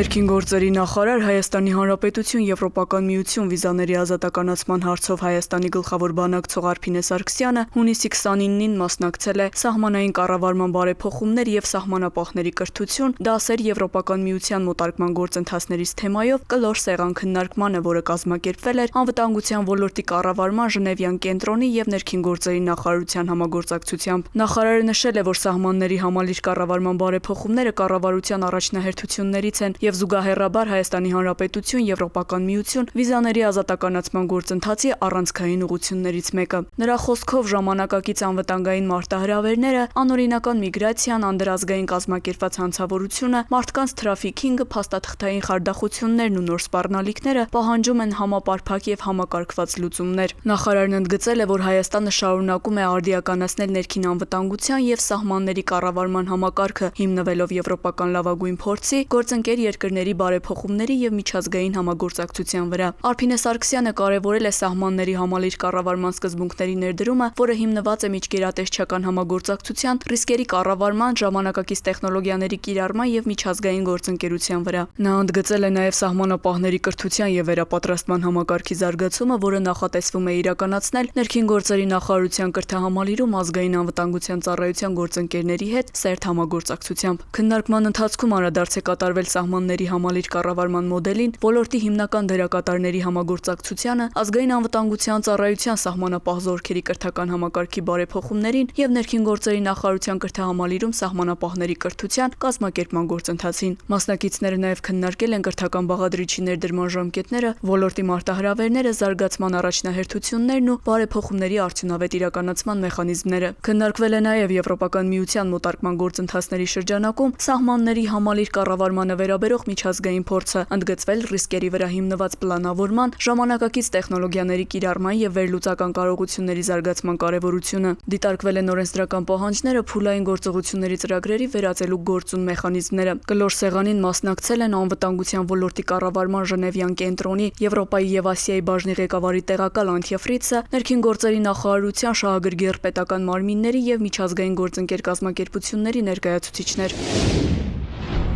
Ներքին գործերի նախարար, Հայաստանի Հանրապետություն, Եվրոպական միություն վիզաների ազատականացման հարցով Հայաստանի գլխավոր բանակցող Արփինե Սարգսյանը հունիսի 29-ին մասնակցել է սահմանային կառավարման բարեփոխումներ եւ սահմանապահների կրթություն, դասեր Եվրոպական միության մոտարկման գործընթացներից թեմայով կլոր սեղան քննարկմանը, որը կազմակերպվել էր անվտանգության ոլորտի կառավարման Ժնևյան կենտրոնի եւ ներքին գործերի նախարարության համագործակցությամբ։ Նախարարը նշել է, որ սահմանների համալիր կառավարման բարեփոխումները կառավարության առաջնահերթություններից են եւ զուգահեռաբար Հայաստանի Հանրապետություն, Եվրոպական միություն վիզաների ազատականացման գործընթացի առանցքային ուղղություններից մեկը։ Նրա խոսքով ժամանակակից անվտանգային մարտահրավերները, անօրինական միգրացիան, անդրազգային կազմակերպված հանցավորությունը, մարդկանց թրաֆիքինգը, փաստաթղթային խարդախություններն ու նոր սպառնալիքները պահանջում են համապարփակ եւ համակարգված լուծումներ։ Նախարարն ընդգծել է, որ Հայաստանը շարունակում է արդիականացնել ներքին անվտանգության եւ սահմանների կառավարման համակարգը, հիմնվելով եվրոպական լավագույն փորձի, գործընկեր երկրների բարեփոխումների եւ միջազգային համագործակցության վրա։ Արփինե Սարգսյանը կարևորել է սահմանների համալիր կառավարման սկզբունքների ներդրումը, որը հիմնված է միջգերատեսչական համագործակցության, ռիսկերի կառավարման, ժամանակակից տեխնոլոգիաների կիրառման եւ միջազգային գործընկերության վրա։ Նա ընդգծել է նաեւ սահմանապահների կրթության եւ վերապատրաստման համակարգի զարգացումը, որը նախատեսվում է իրականացնել ներքին գործերի նախարարության կրթահամալիրում ազգային անվտանգության ծառայության գործընկերների հետ սերտ համագործակցությամբ։ Քննարկման ընթացքում անդրադարձ է կատարվել սահմանների համալիր կառավարման մոդելին, ոլորտի հիմնական դերակատարների համագործակցությանը, ազգային անվտանգության ծառայության սահմանապահ զորքերի կրթական համակարգի բարեփոխումներին եւ ներքին գործերի նախարարության կրթահամալիրում սահմանապահների կրթության կազմակերպման գործընթացին։ Մասնակիցները նաեւ քննարկել են կրթական բաղադրիչի ներդրման ժամկետները, ոլորտի մարտահրավերները, զարգացման առաջնահերթություններն ու բարեփոխումների արդյունավետ իրականացման մեխանիզմները։ Քննարկվել է նաեւ Եվրոպական միության մոտարկման գործընթացների շրջանակում սահմանների համալիր կառավարմանը վերաբերող միջազգային փորձը, ընդգծվել ռիսկերի վրա հիմնված պլանավորման, ժամանակակից տեխնոլոգիաների կիրառման եւ վերլուծական կարողությունների զարգացման կարեւորությունը։ Դիտարկվել են օրենսդրական պահանջները, փուլային գործողությունների ծրագրերի վերածելու գործուն մեխանիզմները։ Կլոր սեղանին մասնակցել են անվտանգության ոլորտի կառավարման Ժնևյան կենտրոնի, Եվրոպայի եւ Ասիայի բաժնի ղեկավարի տեղակալ Անթիա Ֆրիցը, ներքին գործերի նախարարության շահագրգիռ պետական մարմինների եւ միջազգային գործընկեր կազմակերպությունների ներկայացուցիչներ։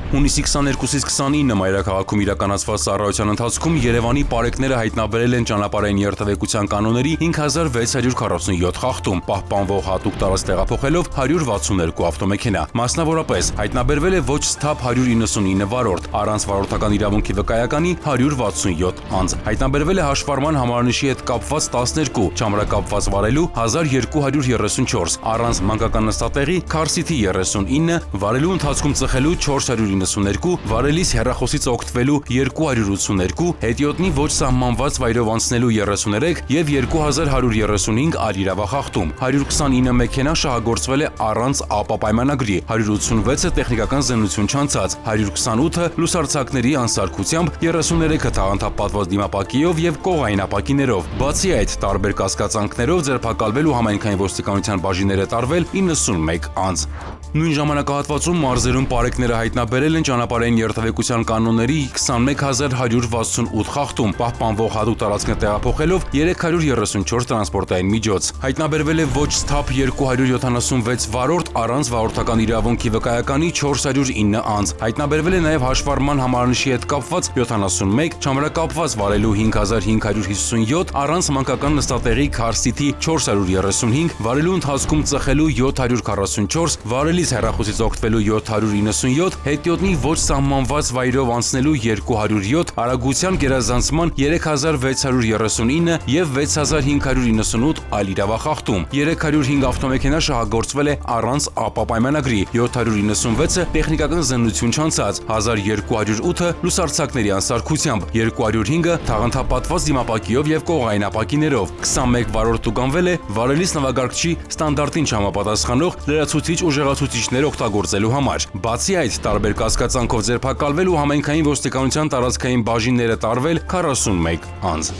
Հունիսի 22-ից 29-ը մայրաքաղաքում իրականացված ծառայության ընթացքում Երևանի պարեկները հայտնաբերել են ճանապարհային երթևեկության կանոնների 5647 խախտում, պահպանվող հատուկ տարածք տեղափոխելով 162 ավտոմեքենա։ Մասնավորապես հայտնաբերվել է ոչ սթափ 199 վարորդ, առանց վարորդական իրավունքի վկայականի 167 անձ։ Հայտնաբերվել է հաշվառման համարանիշի հետ կապված 12, չամրակապված վարելու 1234, առանց մանկական նստատեղի քարսիթի 39, վարելու ընթացքում ծխելու 492, վարելիս հեռախոսից օգտվելու 282, հետիոտնի ոչ սահմանված վայրով անցնելու 33 եւ 2135 այլ իրավախախտում։ 129 մեքենա շահագործվել է առանց ԱՊԱ պայմանագրի, 186-ը տեխնիկական զննություն չանցած, 128-ը լուսարձակների անսարքությամբ, 33-ը թաղանթապատված դիմապակիով եւ կողային ապակիներով։ Բացի այդ, տարբեր կասկածանքներով ձերբակալվել ու համայնքային ոստիկանության բաժինները տարվել 91 անձ։ Նույն ժամանակահատվածում մարզերում պարեկները հայտնաբերել են ճանապարհային երթևեկության կանոնների 21168 խախտում, պահպանվող հատուկ տարածքներ տեղափոխելով 334 տրանսպորտային միջոց։ Հայտնաբերվել է ոչ սթափ 276 վարորդ, առանց վարորդական իրավունքի վկայականի 409 անձ։ Հայտնաբերվել է նաև հաշվառման համարանիշի հետ կապված 71, չամրակապված վարելու 5557, առանց մանկական նստատեղի քարսիթի 435, վարելու ընթացքում ծխելու 744, վարելիս հեռախոսից օգտվելու 797, հետիոտնի ոչ սահմանված վայրով անցնելու 207, արագության գերազանցման 3639 եւ 6598 այլ իրավախախտում։ 305 ավտոմեքենա շահագործվել է առանց ԱՊԱ պայմանագրի, 796-ը տեխնիկական զննություն չանցած, 1208-ը լուսարձակների անսարքությամբ, 205-ը թաղանթապատված դիմապակիով եւ կողային ապակիներով, 21 վարորդ ուղղանվել է վարելիս նվագարկչի ստանդարտին չհամապատասխանող լրացուցիչ ուժեղացուցիչներ օգտագործելու համար։ Բացի այդ, տարբեր կասկածանքով ձերբակալվել ու համայնքային ոստիկանության տարածքային բաժինները տարվել 41 անձ։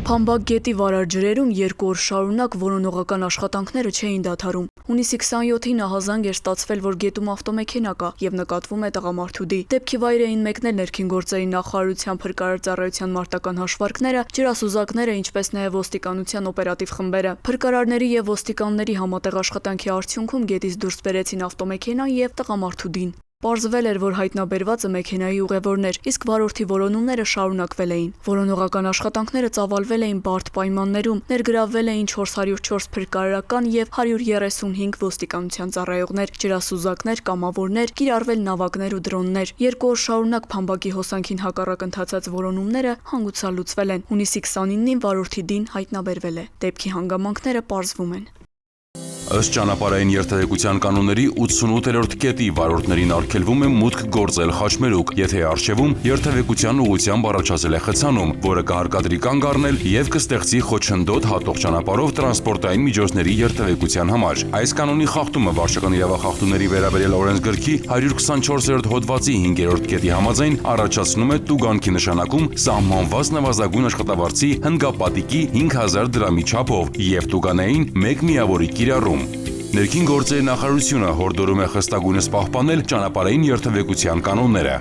Փամբակ գետի վարար ջրերում 2 օր շարունակ որոնողական աշխատանքները չէին դադարում։ Հունիսի 27-ին ահազանգ էր ստացվել, որ գետում ավտոմեքենա կա եւ նկատվում է տղամարդու դի։ Դեպքի վայր էին մեկնել ներքին գործերի նախարարության փրկարար ծառայության մարտական հաշվարկները, ջրասուզակները, ինչպես նաեւ ոստիկանության օպերատիվ խմբերը։ Փրկարարների եւ ոստիկանների համատեղ աշխատանքի արդյունքում գետից դուրս բերեցին ավտոմեքենան եւ տղամարդու դին։ Պարզվել էր, որ հայտնաբերվածը մեքենայի ուղևորն էր, իսկ վարորդի որոնումները շարունակվել էին։ Որոնողական աշխատանքները ծավալվել էին բարդ պայմաններում, ներգրավվել էին 404 փրկարարական եւ 135 ոստիկանության ծառայողներ, ջրասուզակներ, կամավորներ, կիրառվել նավակներ ու դրոններ։ 2 օր շարունակ փամբակի հոսանքին հակառակ ընթացած որոնումները հանգուցալուծվել են։ Հունիսի 29-ին վարորդի դին հայտնաբերվել է։ Դեպքի հանգամանքները պարզվում են։ Ըստ ճանապարհային երթևեկության կանոնների 88-րդ կետի վարորդներին արգելվում է մուտք գործել խաչմերուկ, եթե առջևում երթևեկության ուղղությամբ առաջացել է խցանում, որը կհարկադրի կանգ առնել եւ կստեղծի խոչընդոտ հատող ճանապարհով տրանսպորտային միջոցների երթևեկության համար։ Այս կանոնի խախտումը վարչական իրավախախտումների վերաբերյալ օրենսգրքի 124-րդ հոդվածի 5-րդ կետի համաձայն առաջացնում է տուգանքի նշանակում սահմանված նվազագույն աշխատավարձի հնգապատիկի 5000 դրամի չափով եւ տուգանային 1 միավորի կիրառում։ Ներքին գործերի նախարարությունը հորդորում է խստագույնս պահպանել ճանապարհային երթևեկության կանոնները։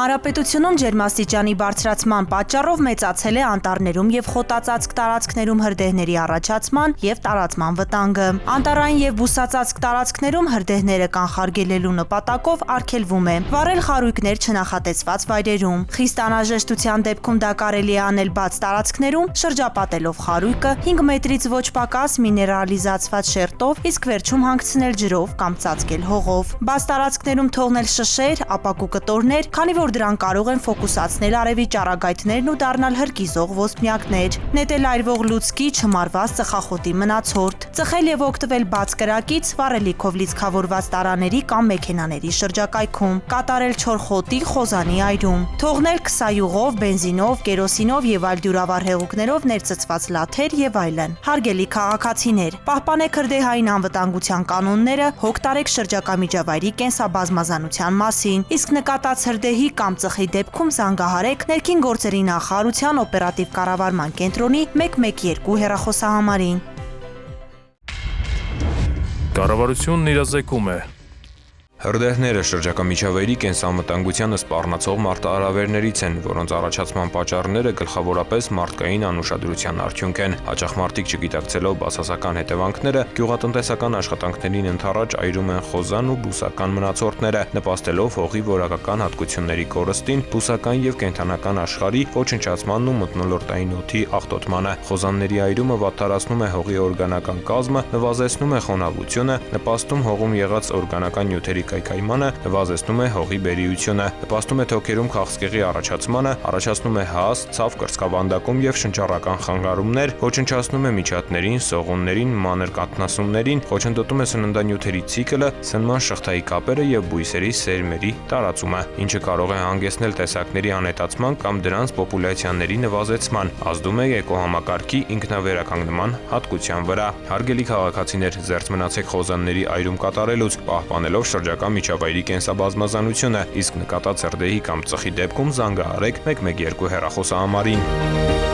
Հանրապետությունում ջերմաստիճանի բարձրացման պատճառով մեծացել է անտառներում եւ խոտածածկ տարածքներում հրդեհների առաջացման եւ տարածման վտանգը։ Անտառային եւ բուսածածկ տարածքներում հրդեհները կանխարգելելու նպատակով արգելվում է վառել խարույկներ չնախատեսված վայրերում։ Խիստ անհրաժեշտության դեպքում դա կարելի է անել բաց տարածքներում, շրջապատելով խարույկը 5 մետրից ոչ պակաս միներալիզացված շերտով, իսկ վերջում հանգցնել ջրով կամ ծածկել հողով։ Բաց տարածքներում թողնել շշեր, ապակու կտորներ, քանի որ դրանք կարող են ֆոկուսացնել արևի ճառագայթներն ու դառնալ հրկիզող ոսպնյակներ, նետել այրվող լուցկի, չմարված ծխախոտի մնացորդ, ծխել եւ օգտվել բաց կրակից, վառելիքով լիցքավորված տարաների կամ մեքենաների շրջակայքում, կատարել չոր խոտի, խոզանի այրում, թողնել քսայուղով, բենզինով, կերոսինով եւ այլ դյուրավառ հեղուկներով ներծծված լաթեր եւ այլն։ Հարգելի քաղաքացիներ, պահպանեք հրդեհային անվտանգության կանոնները, հոգ տարեք շրջակա միջավայրի կենսաբազմազանության մասին, իսկ նկատած հրդեհի կամ ծխի դեպքում զանգահարեք ներքին գործերի նախարարության օպերատիվ կառավարման կենտրոնի 112 հեռախոսահամարին։ Կառավարությունն իրազեկում է Հրդեհները շրջակա միջավայրի կենսանվտանգությանը սպառնացող մարտահրավերներից են, որոնց առաջացման պատճառները գլխավորապես մարդկային անուշադրության արդյունք են։ Հաճախ մարդիկ չգիտակցելով բացասական հետևանքները, գյուղատնտեսական աշխատանքներին ընդառաջ այրում են խոզան ու բուսական մնացորդները, նպաստելով հողի որակական հատկությունների կորստին, բուսական եւ կենդանական աշխարհի ոչնչացմանն ու մթնոլորտային օդի աղտոտմանը։ Խոզանների այրումը վատթարացնում է հողի օրգանական կազմը, նվազեցնում է խոնավությունը, նպաստում հողում եղած օրգանական նյութերի կայքայմանը, նվազեցնում է հողի բերիությունը, նպաստում է թոքերում քաղցկեղի առաջացմանը, առաջացնում է հաս, ցավ կրծքավանդակում եւ շնչառական խանգարումներ, ոչնչացնում է միջատներին, սողուններին, մանր կաթնասուններին, խոչընդոտում է սննդանյութերի ցիկլը, սնման շղթայի կապերը եւ բույսերի սերմերի տարածումը, ինչը կարող է հանգեցնել տեսակների անհետացման կամ դրանց պոպուլյացիաների նվազեցման, ազդում է էկոհամակարգի ինքնավերականգնման հատկության վրա։ Հարգելի քաղաքացիներ, զերծ մնացեք խոզանների այրում կատարելուց, պահպանելով շրջակա միջավայրի կենսաբազմազանությունը, իսկ նկատած հրդեհի կամ ծխի դեպքում զանգահարեք 112 հեռախոսահամարին։